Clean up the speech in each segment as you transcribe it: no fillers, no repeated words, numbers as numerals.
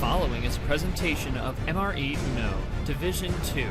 following is a presentation of MRE UNO, Division 2.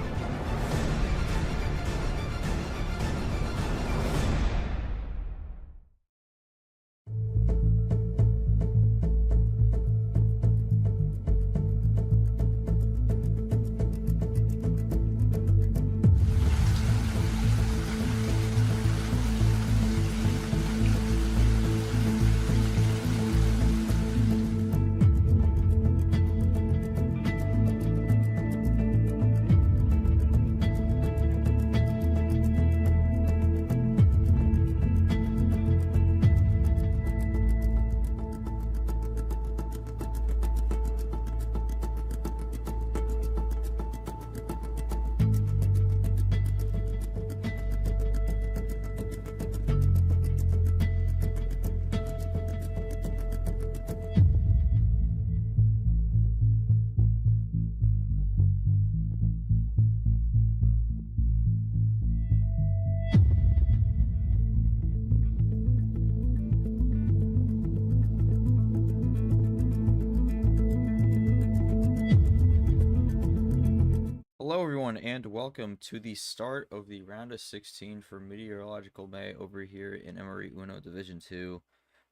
Hello everyone and welcome to the start of the round of 16 for Meteorological May over here in MRE UNO Division 2.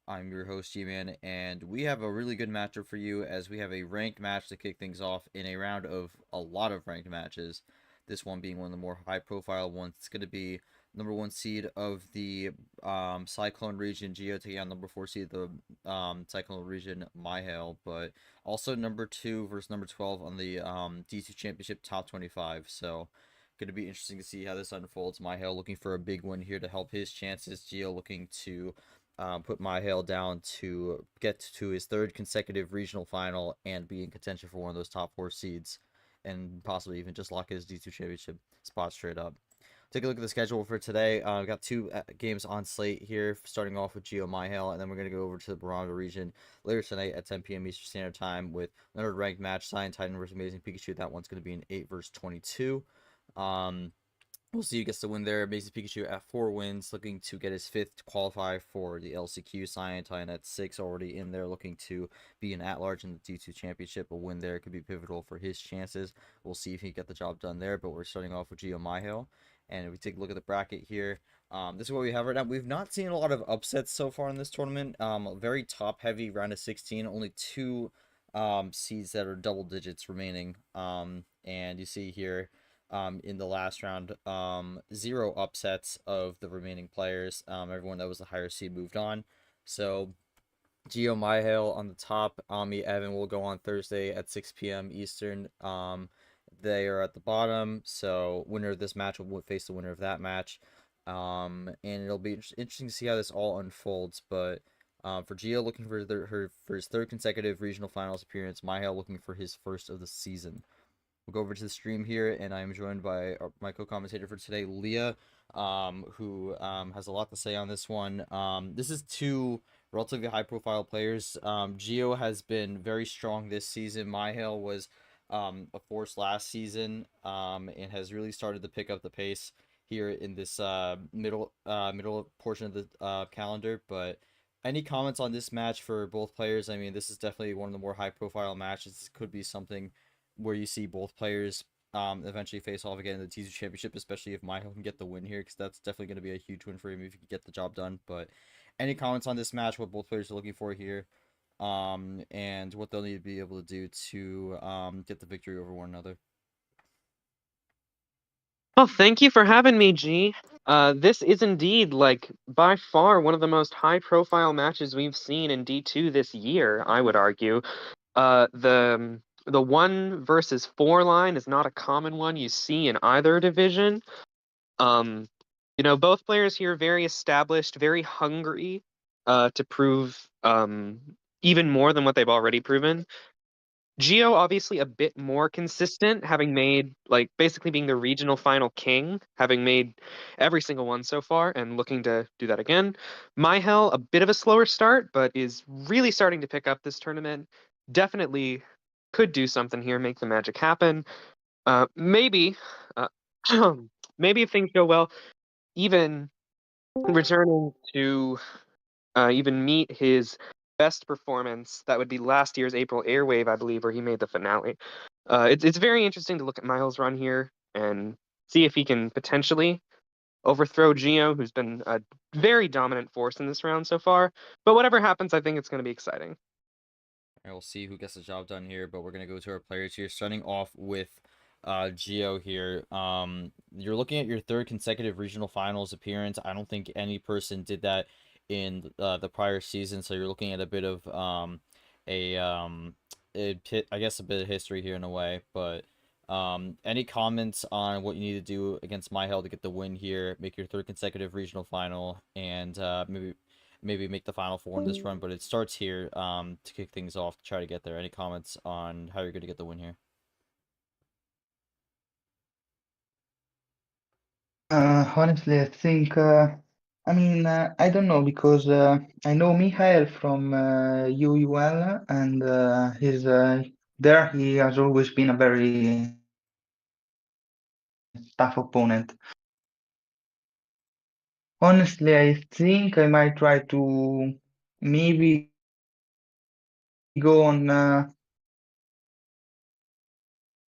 I'm your host G-Man and we have a really good matchup for you as we have a ranked match to kick things off in a round of a lot of ranked matches. This one being one of the more high profile ones. It's going to be number 1 seed of the Cyclone region, Geo, taking on number 4 seed the Cyclone region, Mihael, but also number 2 versus number 12 on the D2 Championship top 25. So going to be interesting to see how this unfolds. Mihael looking for a big win here to help his chances. Geo looking to put Mihael down to get to his 3rd consecutive regional final and be in contention for one of those top 4 seeds and possibly even just lock his D2 Championship spot straight up. Take a look at the schedule for today. We've got 2 games on slate here, starting off with Geo Mihael, and then we're going to go over to the Barometer region later tonight at 10 p.m. Eastern Standard Time with another ranked match, Cyan Titan versus Amazing Pikachu. That one's going to be an 8 versus 22. We'll see who gets the win there. Amazing Pikachu at 4 wins, looking to get his 5th to qualify for the LCQ. Cyan Titan at 6, already in there, looking to be an at-large in the D2 Championship. A win there could be pivotal for his chances. We'll see if he can get the job done there, but we're starting off with Geo Mihael. And if we take a look at the bracket here, this is what we have right now. We've not seen a lot of upsets so far in this tournament. Very top-heavy round of 16. Only 2 seeds that are double digits remaining. And you see here in the last round, 0 upsets of the remaining players. Everyone that was the higher seed moved on. So Geo Mihael on the top. Ami Evan will go on Thursday at 6 p.m. Eastern. They are at the bottom, so winner of this match will face the winner of that match. And it'll be interesting to see how this all unfolds. But for Geo looking for his 3rd consecutive regional finals appearance, Mihael looking for his 1st of the season. We'll go over to the stream here, and I'm joined by my co-commentator for today, Leah, who has a lot to say on this one. This is 2 relatively high-profile players. Geo has been very strong this season. Mihael was a force last season and has really started to pick up the pace here in this middle portion of the calendar. But any comments on this match for both players? I mean, this is definitely one of the more high profile matches. This could be something where you see both players eventually face off again in the T2 Championship, especially if Mihael can get the win here, because that's definitely going to be a huge win for him if he can get the job done. But any comments on this match, what both players are looking for here? And what they'll need to be able to do to get the victory over one another. Well, thank you for having me, G. This is indeed, like, by far one of the most high-profile matches we've seen in D2 this year, I would argue. The 1 versus 4 line is not a common one you see in either division. Both players here very established, very hungry to prove even more than what they've already proven. Geo obviously a bit more consistent, having made, like, basically being the regional final king, having made every single one so far and looking to do that again. Mihael, a bit of a slower start, but is really starting to pick up this tournament. Definitely could do something here, make the magic happen. Maybe, maybe if things go well, even returning to even meet his best performance, that would be last year's April Airwave, I believe, where he made the finale. It's very interesting to look at Mihael's run here and see if he can potentially overthrow Geo, who's been a very dominant force in this round so far. But whatever happens, I think it's going to be exciting. And we'll see who gets the job done here, but we're gonna go to our players here, starting off with Geo here. You're looking at your third consecutive regional finals appearance. I don't think any person did that in the prior season, so you're looking at a bit of I guess a bit of history here in a way. But any comments on what you need to do against Mihael to get the win here, make your third consecutive regional final, and maybe make the final four in this run, but it starts here to kick things off to try to get there. Any comments on how you're going to get the win here? Honestly, I think, I don't know because I know Mihael from UUL and he's there. He has always been a very tough opponent. Honestly, I think I might try to maybe go on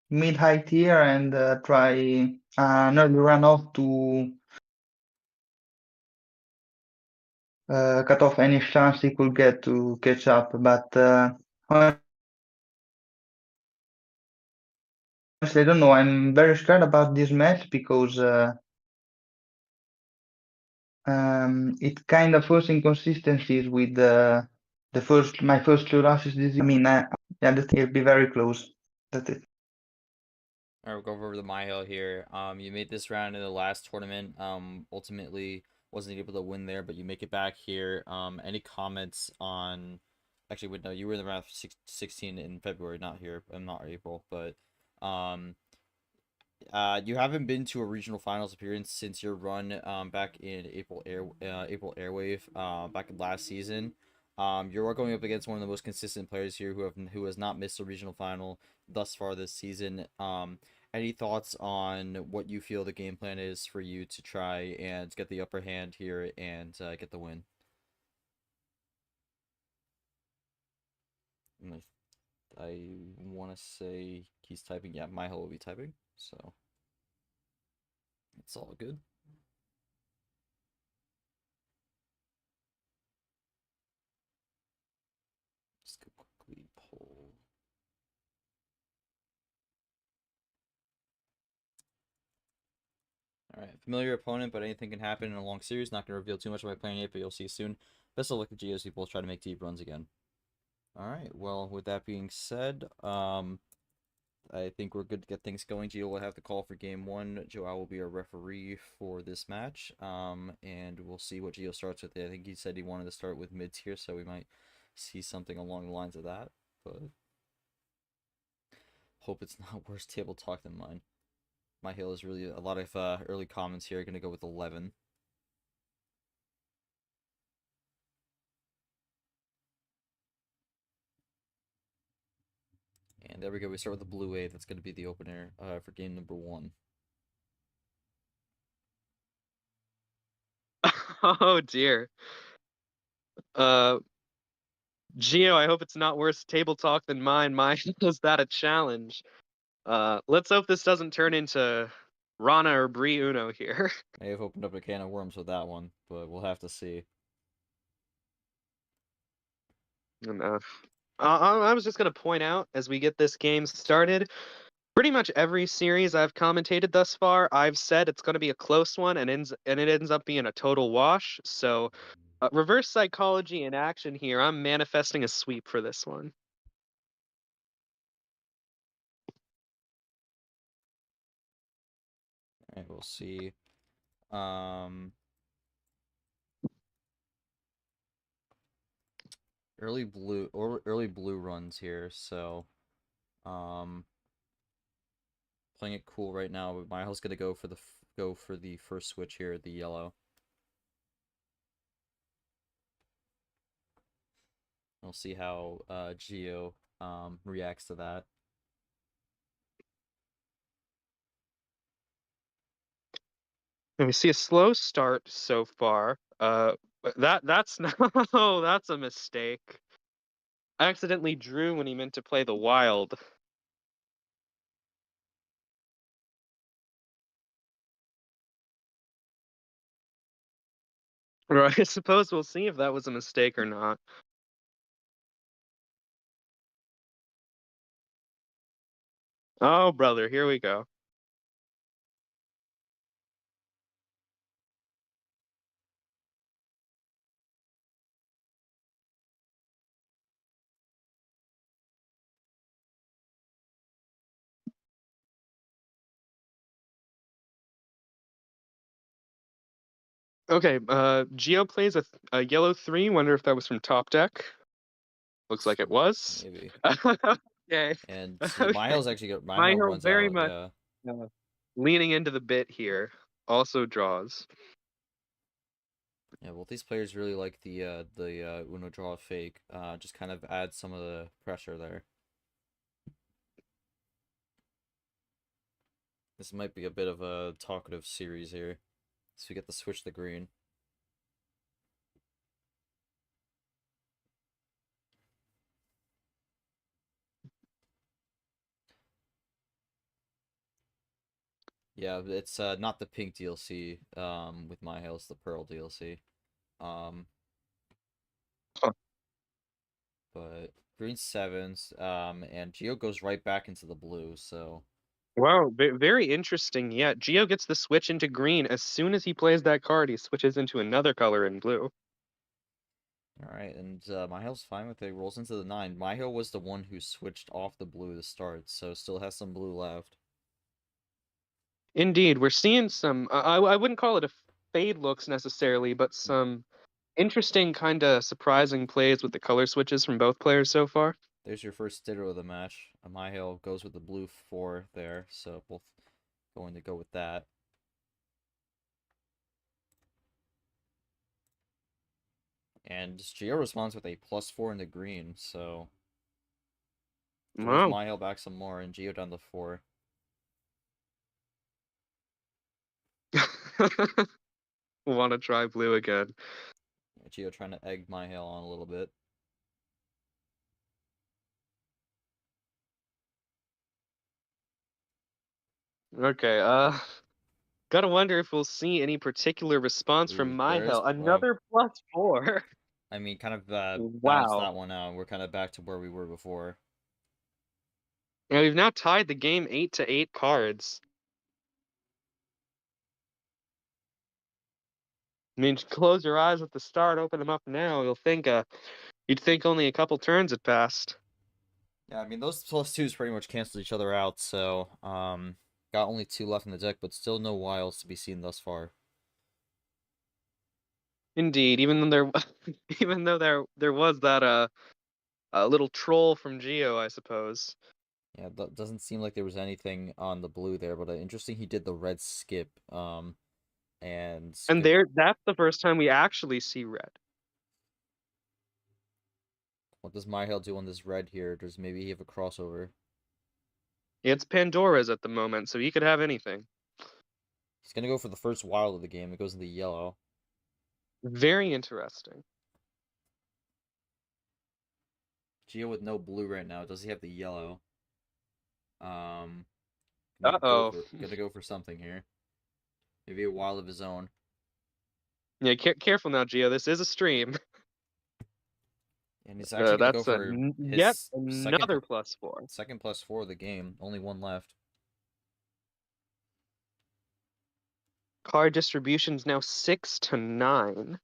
mid-high tier and try an early run off to cut off any chance he could get to catch up. But honestly, I don't know. I'm very scared about this match because it kind of shows inconsistencies with my first two losses this year. Yeah, the thing will be very close. That's it. All right, we'll go over the Mihael here. You made this round in the last tournament. Ultimately wasn't able to win there, but you make it back here. Any comments on? Actually, wait, no, you were in the round 16 in February, not here, not April, but you haven't been to a regional finals appearance since your run back in April Airwave back last season. You're going up against one of the most consistent players here who has not missed a regional final thus far this season. Any thoughts on what you feel the game plan is for you to try and get the upper hand here and get the win? I want to say he's typing. Yeah, Mihael will be typing, so it's all good. Just go quickly pull. Alright, familiar opponent, but anything can happen in a long series. Not going to reveal too much of my plan yet, but you'll see soon. Best of luck to Geos. We both try to make deep runs again. Alright, well, with that being said, I think we're good to get things going. Gio will have the call for game one. Joao will be our referee for this match. And we'll see what Gio starts with. I think he said he wanted to start with mids here, so we might see something along the lines of that. But hope it's not worse table talk than mine. Mihael is really a lot of early comments here. Going to go with 11. And there we go. We start with the blue wave. That's going to be the opener for game number 1. Oh dear. Geo, I hope it's not worse table talk than mine. Mine was that a challenge. Let's hope this doesn't turn into Rana or MRE UNO here. May have opened up a can of worms with that one, but we'll have to see. And, I was just going to point out as we get this game started, pretty much every series I've commentated thus far, I've said it's going to be a close one, and it ends up being a total wash. So, reverse psychology in action here. I'm manifesting a sweep for this one. All right, we'll see. Early blue runs here, so playing it cool right now. But Mihael's gonna go for the first switch here, the yellow. We'll see how Geo reacts to that. And we see a slow start so far. That's no, that's a mistake. accidentally drew when he meant to play the wild. Or I suppose we'll see if that was a mistake or not. Oh, brother, here we go. Okay, Geo plays a yellow 3. Wonder if that was from top deck. Looks like it was. Maybe. Okay. And Okay. Mihael's actually got Mihael Mihael runs very out. much Yeah. leaning into the bit here. Also draws. Yeah, well, these players really like the Uno draw fake. Just kind of add some of the pressure there. This might be a bit of a talkative series here. So we get to switch the green. Yeah, it's not the pink DLC with Mihael, it's the pearl DLC. Huh. But green 7s, and Geo goes right back into the blue, so Wow, very interesting. Yeah, Geo gets the switch into green. As soon as he plays that card, he switches into another color in blue. alright, and Mihael's fine with it, rolls into the 9. Mihael was the one who switched off the blue to start, so still has some blue left. Indeed, we're seeing some. I wouldn't call it a fade looks necessarily, but some interesting, kind of surprising plays with the color switches from both players so far. There's your first ditto of the match. Mihael goes with the blue 4 there, so both going to go with that. And Geo responds with a +4 in the green, so throws Wow. Mihael back some more, and Geo down to 4. Want to try blue again. Geo trying to egg Mihael on a little bit. Okay, gotta wonder if we'll see any particular response from Ooh, there is, Mihael. Another +4. I mean, kind of balanced Wow. that one out. We're kind of back to where we were before. Yeah, we've now tied the game 8-8 cards. I mean, close your eyes at the start, open them up now. You'd think only a couple turns had passed. Yeah, I mean, those +2s pretty much canceled each other out, so, got only 2 left in the deck, but still no wilds to be seen thus far. Indeed, even though there, even though there was that little troll from Geo, I suppose. Yeah, that doesn't seem like there was anything on the blue there, but interesting he did the red skip, and And that's the first time we actually see red. what does Mihael do on this red here? Does maybe he have a crossover? It's Pandora's at the moment, so he could have anything. He's gonna go for the first wild of the game. It goes in the yellow. Very interesting. Geo with no blue right now. Does he have the yellow? Gonna Uh-oh. Gonna go for something here. Maybe a wild of his own. Yeah, careful now, Geo. This is a stream. And he's actually gonna go That's for yet his another +4. second +4 of the game. Only one left. Card distribution's now 6-9.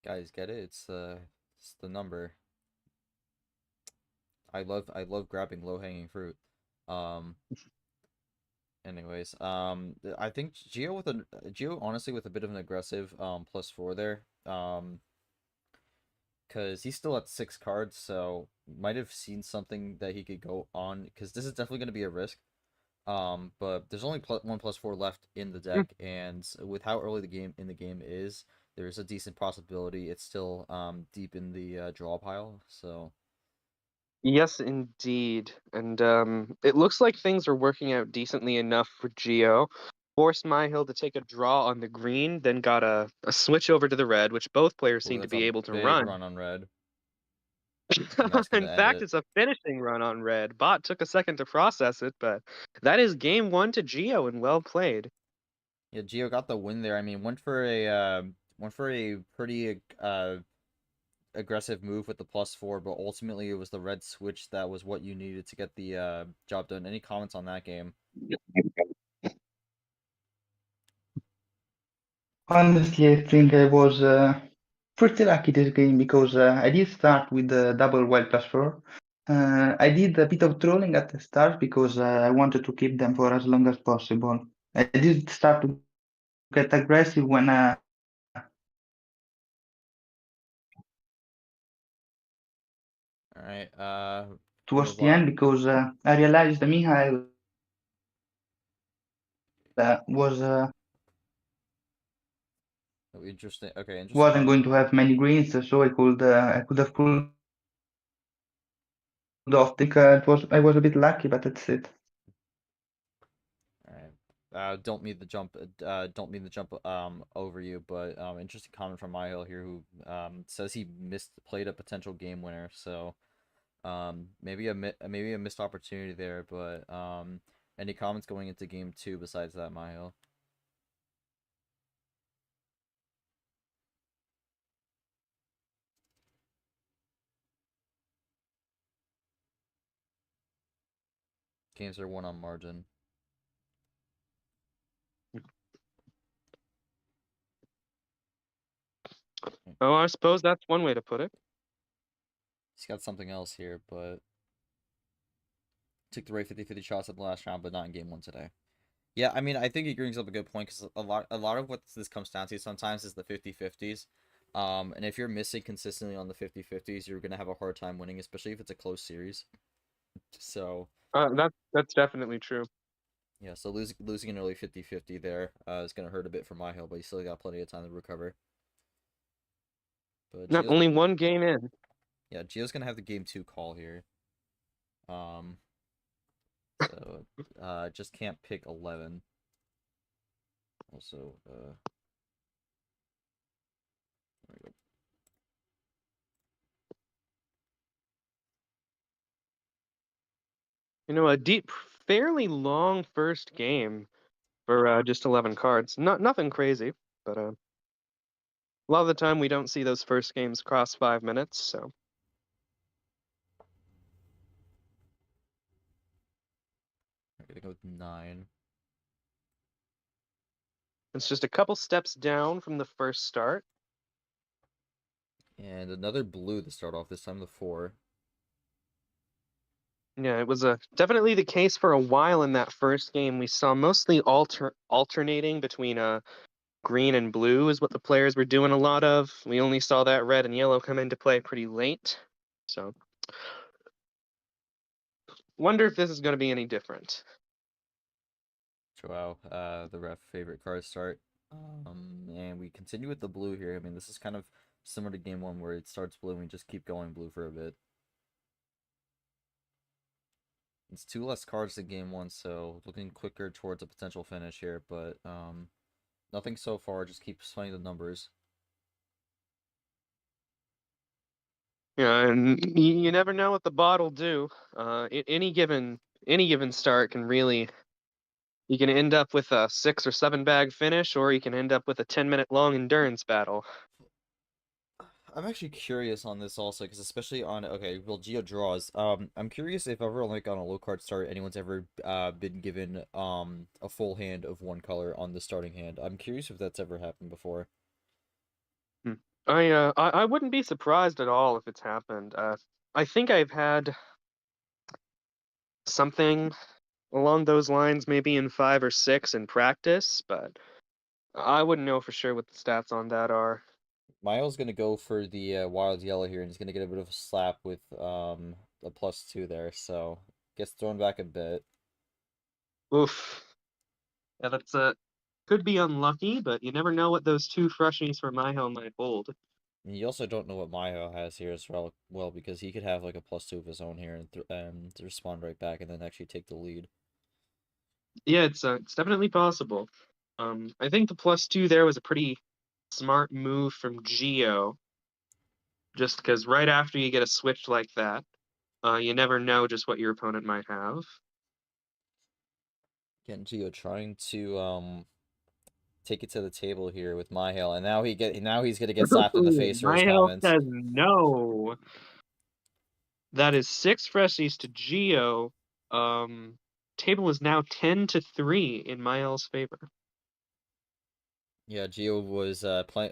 Guys, get it? It's the number. I love grabbing low hanging fruit. Anyways, I think Geo honestly with a bit of an aggressive +4 there. Because he's still at 6 cards, so might have seen something that he could go on. Because this is definitely going to be a risk. But there's only one +4 left in the deck, and with how early the game is, there's a decent possibility it's still deep in the draw pile. So Yes, indeed. And it looks like things are working out decently enough for Geo. forced Mihael to take a draw on the green, then got a switch over to the red, which both players Ooh, seem to that's be a able to big run. run on red. And that's In gonna end fact, it. it's a finishing run on red. Bot took a second to process it, but that is game 1 to Geo, and well played. Yeah, Gio got the win there. I mean, went for a pretty aggressive move with the +4, but ultimately it was the red switch that was what you needed to get the job done. Any comments on that game? Honestly, I think I was pretty lucky this game because I did start with the double wild +4. I did a bit of trolling at the start because I wanted to keep them for as long as possible. I did start to get aggressive when All right, towards move the on. end because I realized that Mihael was Oh, interesting. Okay, interesting wasn't comment. going to have many greens, so I could have pulled off. I think I was a bit lucky, but that's it. All right. Don't mean the jump. Don't mean the jump. Over you, but interesting comment from Mihael here, who says he played a potential game winner. So maybe maybe a missed opportunity there. But any comments going into game 2 besides that, Mihael? Games are won on margin. Oh, I suppose that's one way to put it. He's got something else here, but took the right 50-50 shots in the last round, but not in game 1 today. Yeah, I mean, I think he brings up a good point because a lot of what this comes down to sometimes is the 50-50s. And if you're missing consistently on the 50-50s, you're gonna have a hard time winning, especially if it's a close series. So That's definitely true. yeah, so losing an early 50-50 there is gonna hurt a bit for Mihail, but he's still got plenty of time to recover. But Not only one game in. yeah, Gio's gonna have the game 2 call here. Um, so just can't pick 11. Also, there we go. You know, a deep, fairly long first game for just 11 cards. Nothing crazy, but a lot of the time we don't see those first games cross 5 minutes, so. I'm gonna go with 9. It's just a couple steps down from the first start. And another blue to start off, this time the 4. Yeah, it was definitely the case for a while in that first game. We saw mostly alternating between green and blue is what the players were doing a lot of. We only saw that red and yellow come into play pretty late. So, wonder if this is going to be any different. Wow, the ref favorite card start. And we continue with the blue here. I mean, this is kind of similar to game 1 where it starts blue and we just keep going blue for a bit. It's 2 less cards than game 1, so looking quicker towards a potential finish here, but nothing so far, just keep playing the numbers. Yeah, and you never know what the bot will do. Any given start can really, you can end up with a 6 or 7 bag finish, or you can end up with a 10-minute long endurance battle. I'm actually curious on this also, because especially on, okay, well, Geo draws. I'm curious if ever, like, on a low card start, anyone's ever been given a full hand of one color on the starting hand. I'm curious if that's ever happened before. Hmm. I wouldn't be surprised at all if it's happened. I think I've had something along those lines, maybe in 5 or 6 in practice, but I wouldn't know for sure what the stats on that are. Miles gonna go for the wild yellow here, and he's gonna get a bit of a slap with a +2 there, so gets thrown back a bit. Oof. Yeah, that's could be unlucky, but you never know what those 2 freshies for Mihail might hold. And you also don't know what Mayo has here as well, because he could have like a +2 of his own here and to respond right back and then actually take the lead. Yeah, it's definitely possible. I think the +2 there was a pretty smart move from Geo, just because right after you get a switch like that, you never know just what your opponent might have. Again, Gio trying to take it to the table here with Mihael, and now he's gonna get slapped in the face for his Mihail comments. says no. That is 6 freshies to Geo. Table is now 10-3 in Mihail's favor. Yeah, Gio was playing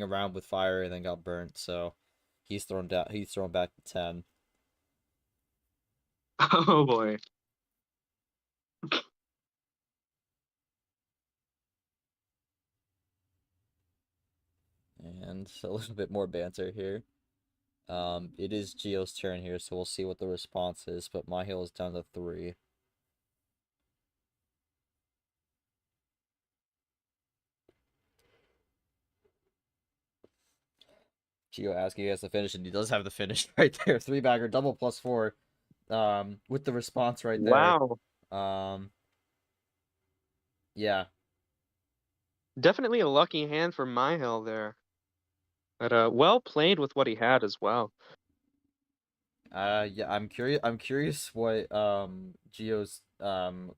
around with fire and then got burnt, so he's thrown down. He's thrown back to 10. Oh boy. And a little bit more banter here. It is Gio's turn here, so we'll see what the response is. But Mihail is down to 3. Gio asking he has the finish, and he does have the finish right there. 3-bagger, double +4. With the response right there. Wow. Yeah. Definitely a lucky hand for Mihail there. But well played with what he had as well. Yeah, I'm curious what Gio's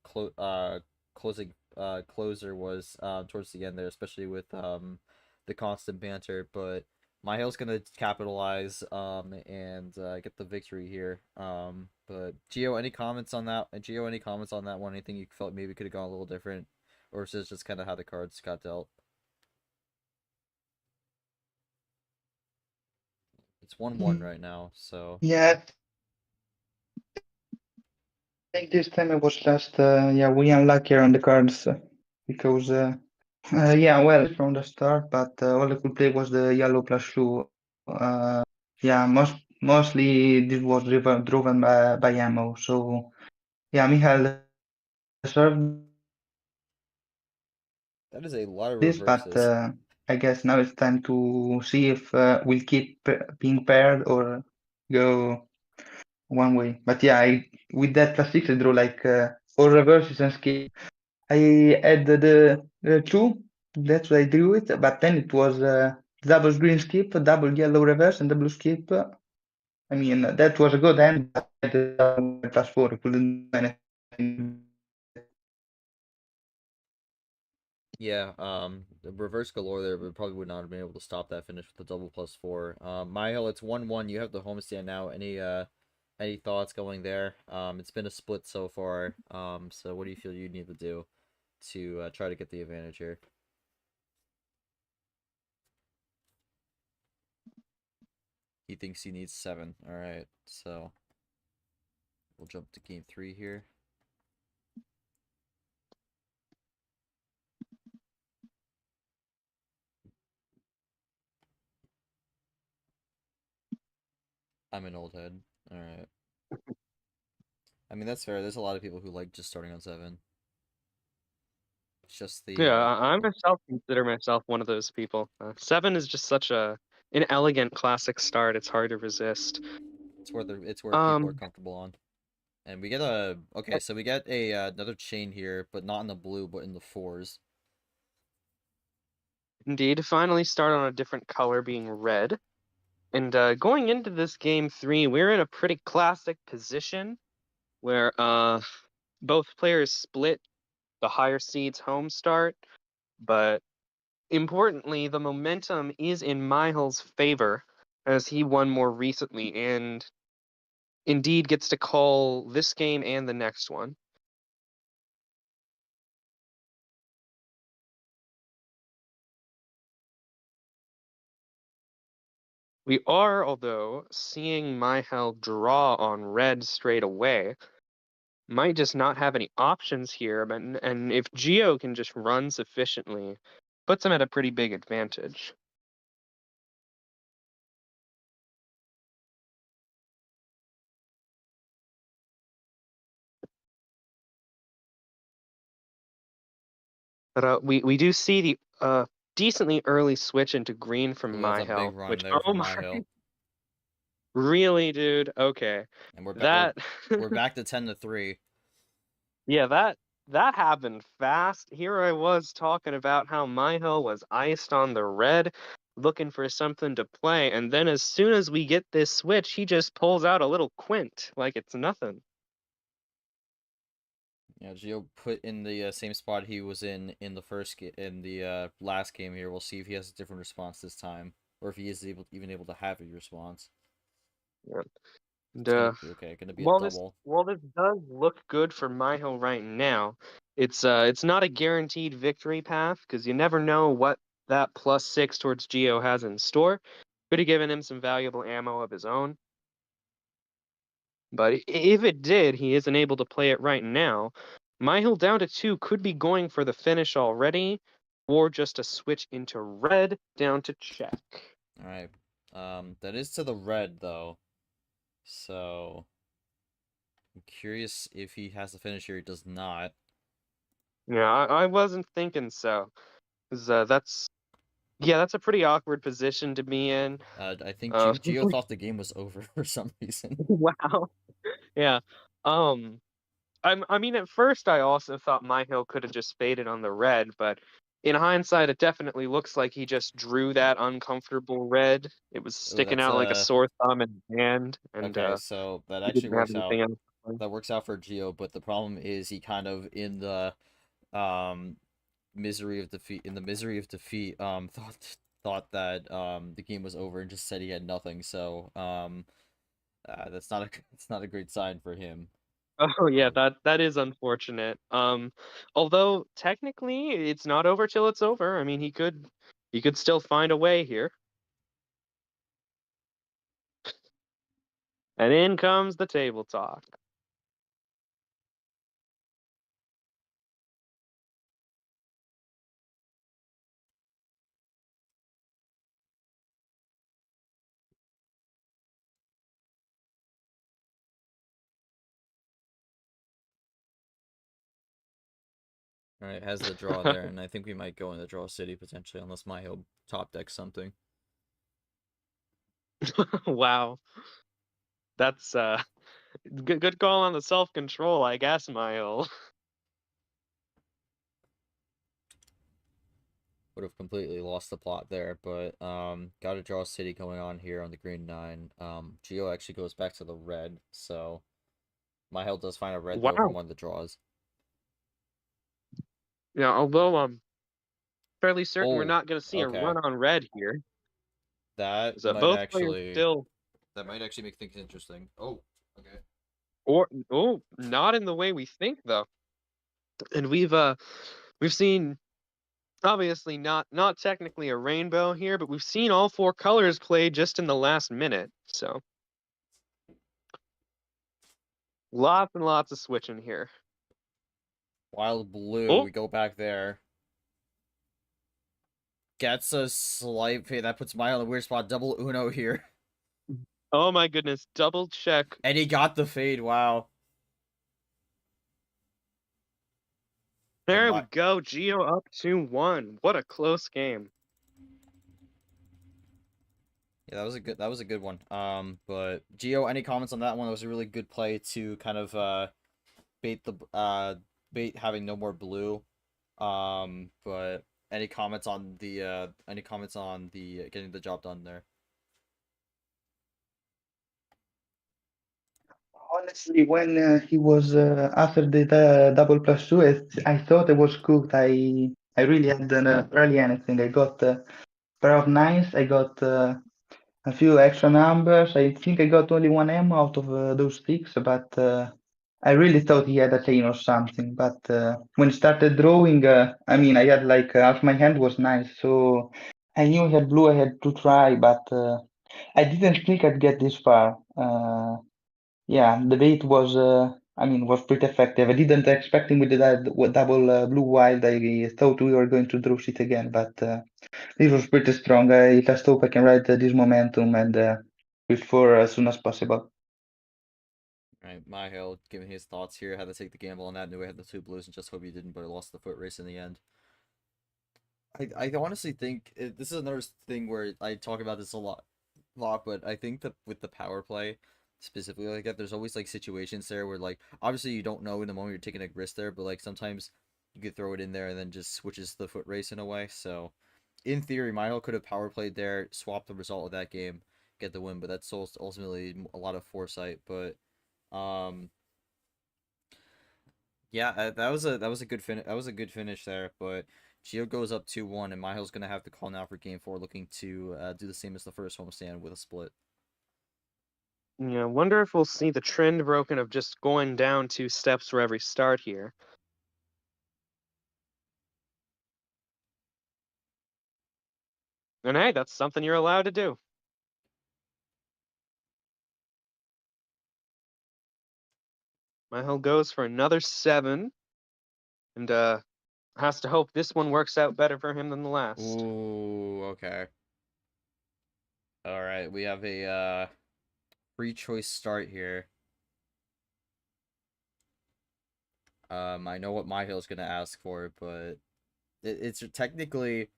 closing closer was towards the end there, especially with the constant banter. But Mihail's gonna capitalize and get the victory here. But Gio, any comments on that? Gio, any comments on that one? Anything you felt maybe could have gone a little different, or is this just kind of how the cards got dealt? It's 1-1 right now, so Yeah, I think this time it was just we unlucky on the cards because yeah, well from the start, but all I could play was the yellow +2. Yeah, mostly this was driven by ammo. So yeah, Mihail deserved that is a lot of this, but reverses. I guess now it's time to see if we'll keep being paired or go one way. But yeah, with that +6, I drew like 4 reverses and skip. I had the 2, that's why I drew it, but then it was double green skip, double yellow reverse, and double skip. I mean, that was a good end, but I had the +4, I couldn't do anything. Yeah, the reverse galore there, but probably would not have been able to stop that finish with the double +4. Mihail, it's 1-1. You have the homestand now. Any thoughts going there? It's been a split so far. So what do you feel you need to do to try to get the advantage here? He thinks he needs 7. All right, so we'll jump to game 3 here. I'm an old head. All right. I mean, that's fair. There's a lot of people who like just starting on 7. It's just the Yeah, I myself consider myself one of those people. 7 is just such an elegant classic start. It's hard to resist. it's where people are comfortable on. And we get so we get a another chain here, but not in the blue, but in the 4s. Indeed, finally start on a different color being red. And going into this game 3, we're in a pretty classic position where both players split the higher seeds home start, but importantly, the momentum is in Mihail's favor as he won more recently and indeed gets to call this game and the next one. We are, although, seeing Mihail draw on red straight away. Might just not have any options here, and if Geo can just run sufficiently, puts him at a pretty big advantage. But we do see the decently early switch into green from Ooh, that's a big Mihail, run which, there oh from my, Mihail. really, dude? Okay. And That we're back to 10-3. Yeah, that happened fast. Here I was talking about how Mihael was iced on the red, looking for something to play, and then as soon as we get this switch, he just pulls out a little quint like it's nothing. Yeah, Gio put in the same spot he was in the last game here. We'll see if he has a different response this time, or if he is even able to have a response. Yeah. And, It's gonna be okay. Gonna be a double. while this does look good for Mihael right now, it's not a guaranteed victory path because you never know what that +6 towards Geo has in store. Could have given him some valuable ammo of his own. But if it did, he isn't able to play it right now. Mihail down to 2 could be going for the finish already, or just a switch into red down to check. All right. That is to the red though. So I'm curious if he has the finish here. He does not. Yeah, I wasn't thinking so. 'Cause, that's a pretty awkward position to be in. I think Uh, Gio thought the game was over for some reason. wow. Yeah. Um, I mean, at first I also thought Mihail could have just faded on the red, but in hindsight, it definitely looks like he just drew that uncomfortable red. It was Oh, sticking that's out like a sore thumb in his hand, and okay. So that he actually didn't have works out. anything else to play. That works out for Gio, but the problem is he kind of in the um misery of defeat thought that the game was over and just said he had nothing. So that's not a it's not a great sign for him. Oh yeah, Um, that is unfortunate. Although technically it's not over till it's over. I mean, he could still find a way here. And in comes the table talk. all right, has the draw there, and I think we might go in the draw city potentially, unless Miho top decks something. Wow. That's good call on the self-control, I guess, Miles. Would have completely lost the plot there, but got a draw city going on here on the green 9. Geo actually goes back to the red, so Mihail does find a red though from Wow. one of the draws. Yeah, although I'm fairly certain we're Oh, not going to see a okay. run on red here. That 'Cause, might both players actually still, make things interesting. Oh, okay. or oh, not in the way we think though. And we've seen obviously not technically a rainbow here, but we've seen all 4 colors played just in the last minute. So lots and lots of switching here. Wild blue, Oh, we go back there. Gets a slight fade. That puts Mihail in a weird spot. Double Uno here. oh my goodness, double check. And he got the fade, wow. And There we my go. Geo up 2-1. What a close game. Yeah, that was a good one. But Gio, any comments on that one? That was a really good play to kind of bait the bait having no more blue. But any comments on the getting the job done there? Honestly, when he was after the double plus two, I thought I was cooked. I really hadn't barely anything. I got pair of nines. I got a few extra numbers. I think I got only one ammo out of those sticks, but I really thought he had a chain or something. But when he started drawing, I mean, I had like half my hand was nice, so I knew he had blue. I had to try, but I didn't think I'd get this far. Yeah, the bait was, I mean, was pretty effective. I didn't expect him with the double blue wild. I thought we were going to draw shit again, but this was pretty strong. I just hope I can ride this momentum and with four as soon as possible. Right, Mihail giving his thoughts here. Had to take the gamble on that. Knew I had the 2 blues and just hope he didn't, but I lost the foot race in the end. I honestly think this is another thing where I talk about this a lot, but I think that with the power play, specifically like that. There's always like situations there where like obviously you don't know in the moment you're taking a risk there, but like sometimes you could throw it in there and then just switches the foot race in a way. So in theory, Mihael could have power played there, swapped the result of that game, get the win, but that's ultimately a lot of foresight. But um, yeah, that was a good finish. That was a good finish there. But Gio goes up 2-1, and Mihail's gonna have to call now for game 4, looking to do the same as the first homestand with a split. Yeah, wonder if we'll see the trend broken of just going down 2 steps for every start here. And hey, that's something you're allowed to do. Mihael goes for another 7, and has to hope this one works out better for him than the last. Ooh, okay. All right, we have a free choice start here. I know what Mihail's gonna ask for, but it's technically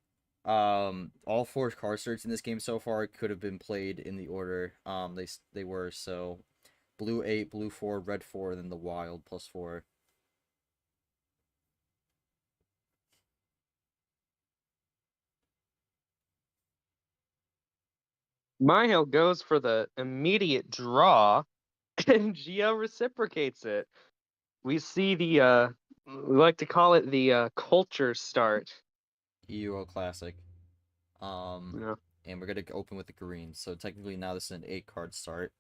all 4 card starts in this game so far could have been played in the order they were. So blue 8, blue 4, red 4, then the wild +4. Mihael goes for the immediate draw, and Gio reciprocates it. We see the we like to call it the culture start. Euro Classic. Yeah. And we're gonna open with the green. So technically now this is an 8 card start.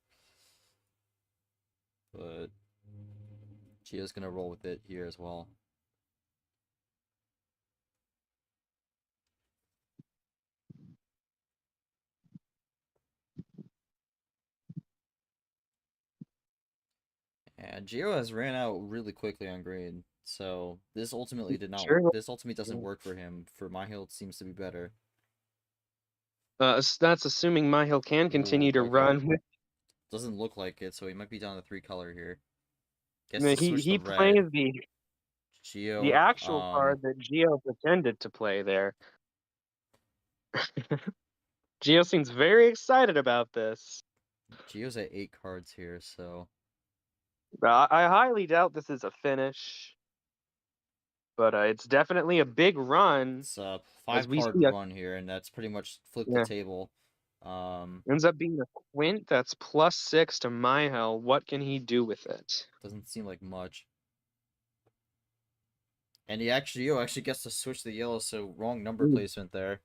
But Gio's gonna roll with it here as well. And Gio has ran out really quickly on green. So this ultimately did not Sure. this ultimately doesn't work for him. For Mihail it seems to be better. That's assuming Mihael can continue Ooh, to okay. run with. Doesn't look like it, so he might be down to 3 color here. Guess to switch the He red. plays the Gio, actual card that Gio pretended to play there. Gio seems very excited about this. Gio's at 8 cards here, so I highly doubt this is a finish, but it's definitely a big run it's a as 5 we card see run here, and that's pretty much flipped the yeah, table. ends up being a quint that's +6 to Mihael. What can he do with it? Doesn't seem like much. And Gio actually gets to switch the yellow, so wrong number placement there.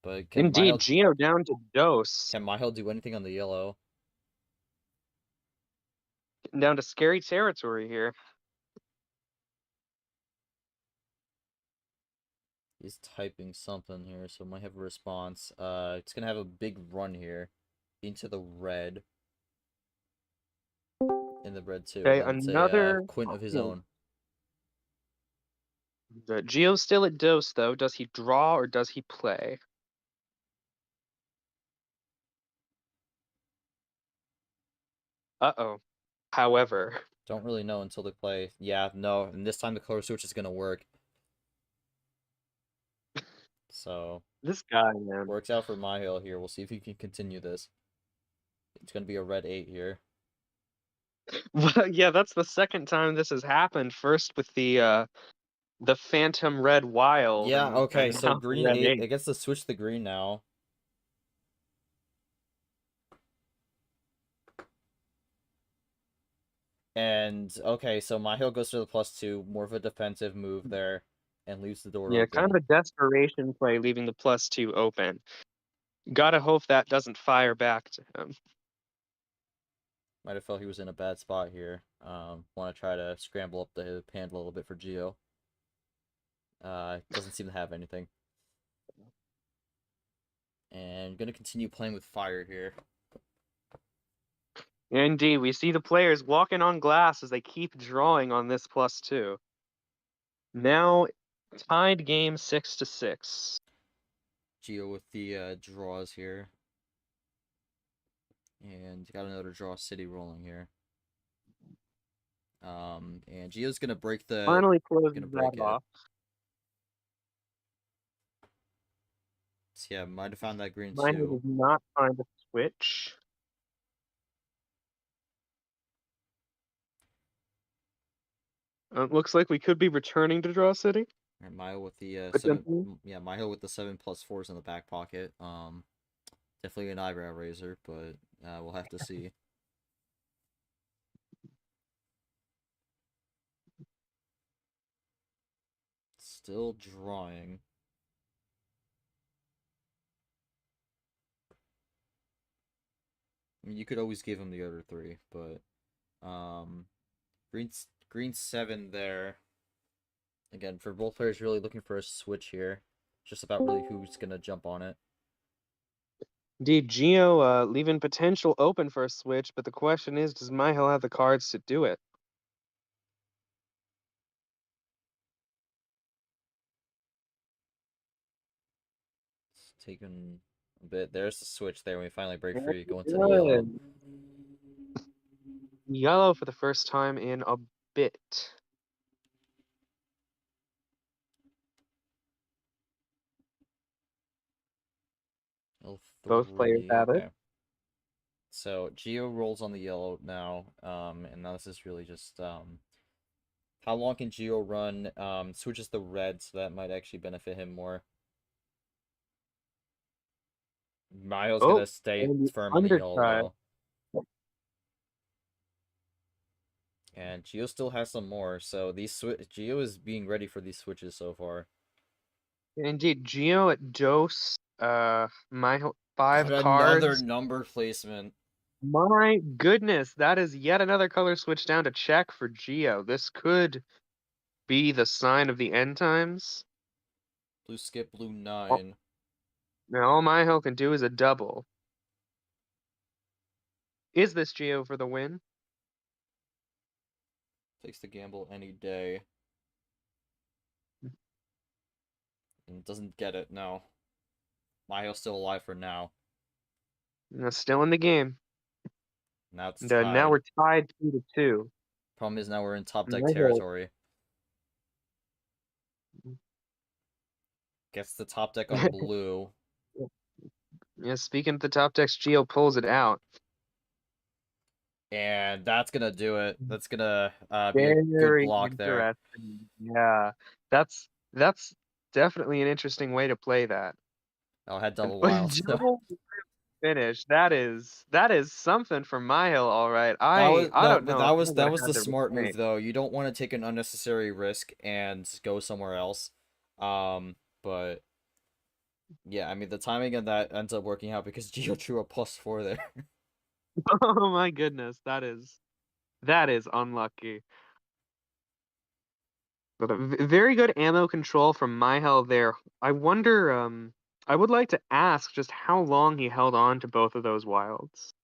But Indeed, Gio down to dose. can Mihail do anything on the yellow? Getting down to scary territory here. He's typing something here, so might have a response. It's gonna have a big run here into the red. In the red too. Okay, Then it's a another quint of his quint. own. Gio's still at dose though. Does he draw or does he play? Uh-oh. However, Don't really know until they play. Yeah, no, and this time the color switch is gonna work. So this guy, man. works out for Mihail here. We'll see if he can continue this. It's gonna be a red 8 here. Well, yeah, that's the second time this has happened. First with the Phantom Red Wild, Yeah, okay, and so now the green Red 8. 8. It gets to switch the green now. And okay, so Mihail goes to the +2, more of a defensive move there, and leaves the door Yeah, kind open. of a desperation play, leaving the +2 open. Gotta hope that doesn't fire back to him. Might have felt he was in a bad spot here. Want to try to scramble up the hand a little bit for Gio. Doesn't seem to have anything. And gonna continue playing with fire here. Indeed, we see the players walking on glass as they keep drawing on this +2. Now, tied game 6-6. Gio with the draws here. And got another draw city rolling here. And Gio's gonna break Finally closes gonna that break it. off. So yeah, might have found that green Mine too. does not find a switch. Looks like we could be returning to Draw City. And Mihael with the Potentially. Mihael with the 7+4s in the back pocket. Definitely an eyebrow raiser, but we'll have to see. Still drawing. I mean, you could always give him the other 3, but green 7 there. Again, for both players, really looking for a switch here. Just about really who's gonna jump on it. Indeed, Geo leaving potential open for a switch, but the question is, does Mihael have the cards to do it? It's taken a bit. There's the switch there. We finally break free, go into the Good. yellow. Yellow for the first time in a bit. Both players have it. Okay. So Geo rolls on the yellow now, and now this is really just how long can Geo run? Switches the red, so that might actually benefit him more. Mihael's gonna stay and firm on the yellow underside. though. And Geo still has some more, so Geo is being ready for these switches so far. Indeed, Geo at dose. Mihael 5 Got cards. another number placement. My goodness, that is yet another color switch down to check for Geo. This could be the sign of the end times. Blue skip, blue 9. Now all Mihael can do is a double. Is this Geo for the win? Takes the gamble any day. And doesn't get it, no. Mihael's still alive for now. Still in the game. Now it's And, tied. now we're tied 2-2. Problem is now we're in top deck Mihael. territory. Gets the top deck on blue. Yeah, speaking of the top decks, Geo pulls it out. And that's gonna do it. That's gonna be a good Very block there. interesting. Yeah, that's definitely an interesting way to play that. Oh, had double But wilds. double finish, that is something for Mihael, all right. I don't know. That was if I the had smart move restraint. though. You don't want to take an unnecessary risk and go somewhere else. But yeah, I mean the timing of that ends up working out because Geo drew a +4 there. Oh my goodness, that is unlucky. But a very good ammo control from Mihael there. I wonder, I would like to ask just how long he held on to both of those wilds.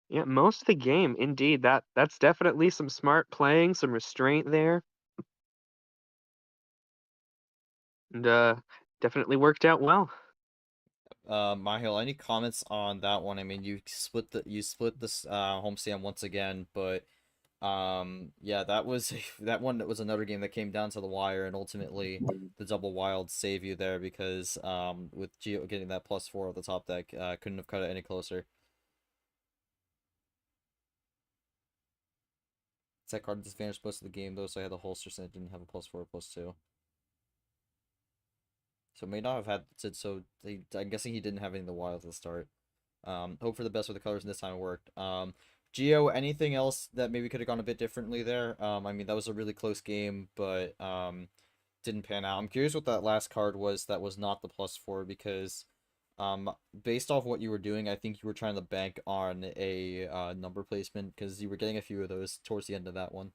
Yeah, most of the game, indeed. That's definitely some smart playing, some restraint there. And definitely worked out well. Mihael, any comments on that one? I mean, you split this homestand once again, but yeah, that was that was another game that came down to the wire, and ultimately the double wild save you there because with Geo getting that +4 at the top deck, couldn't have cut it any closer. That card disadvantaged most of the game though, so I had the holster and it didn't have a +4/+2. So may not have had so I'm guessing he didn't have any of the wilds at the start. Hope for the best with the colors, and this time it worked. Geo, anything else that maybe could have gone a bit differently there? I mean that was a really close game, but didn't pan out. I'm curious what that last card was that was not the +4 because based off what you were doing, I think you were trying to bank on a number placement because you were getting a few of those towards the end of that one.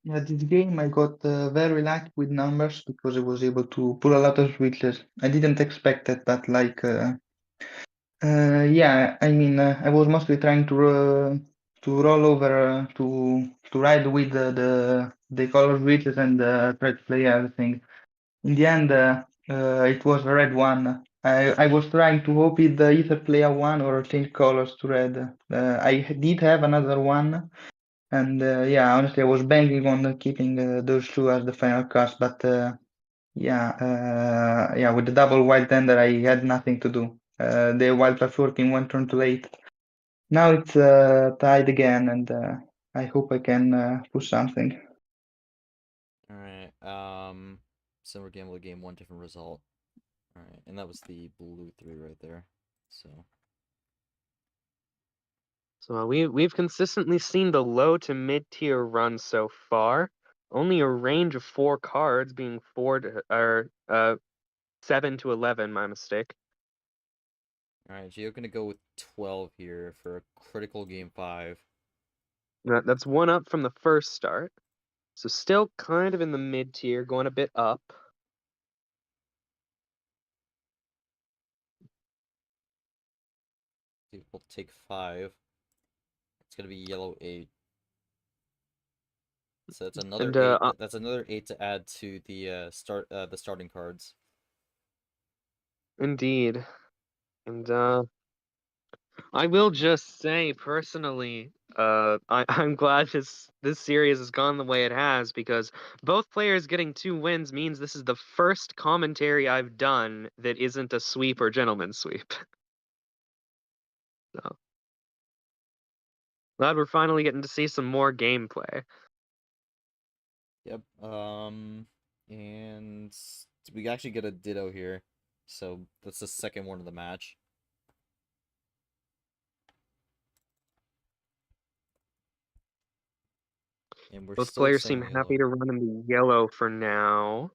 Yeah, this game I got very lucky with numbers because I was able to pull a lot of switches. I didn't expect it, but like, yeah, I mean, I was mostly trying to roll over to ride with the color switches and try to play everything. In the end, it was a red one. I was trying to hope it either play a one or change colors to red. I did have another one, And yeah, honestly, I was banking on keeping those two as the final cards, but yeah, with the double wild tender, I had nothing to do. The wild plus 14 went turn too late. Now it's tied again, and I hope I can push something. Alright, similar game with game one, different result. Alright, and that was the blue 3 right there. So We've consistently seen the low to mid tier run so far. Only a range of 4 cards, being 7 to 11. My mistake. alright, Gio gonna go with 12 here for a critical game 5. That's one up from the first start. So still kind of in the mid tier, going a bit up. We'll take 5. It's gonna be yellow 8. So that's another And 8. That's another 8 to add to the the starting cards. indeed. And I will just say personally, I'm glad this series has gone the way it has, because both players getting 2 wins means this is the first commentary I've done that isn't a sweep or gentleman's sweep. So glad we're finally getting to see some more gameplay. Yep. And we actually get a ditto here. So that's the second one of the match. And we're Both still players seem saying happy yellow. to run in the yellow for now.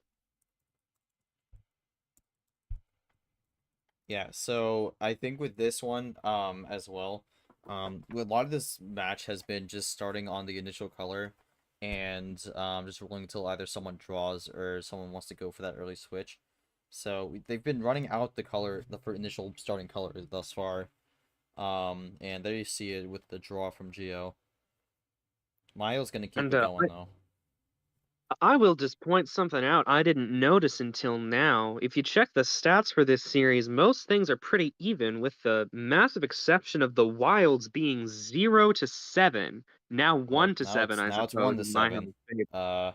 Yeah, so I think with this one, as well, a lot of this match has been just starting on the initial color and just rolling until either someone draws or someone wants to go for that early switch. So they've been running out the color, the initial starting color thus far. And there you see it with the draw from Geo. Mihael's gonna keep And it going though. I will just point something out I didn't notice until now. If you check the stats for this series, most things are pretty even, with the massive exception of the Wilds being 0 to 7. Now Well, 1 to now 7, it's I now it's suppose, 1 to in my 7. humble opinion.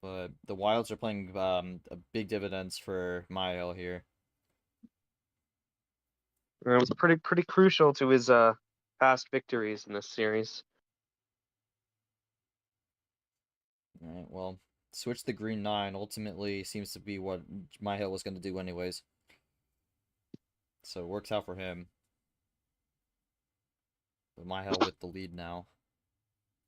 But the Wilds are playing a big dividends for Mihael here. It was pretty crucial to his past victories in this series. Alright, well, switch the green 9 ultimately seems to be what Mihael was going to do anyways. So it works out for him. But Mihael with the lead now.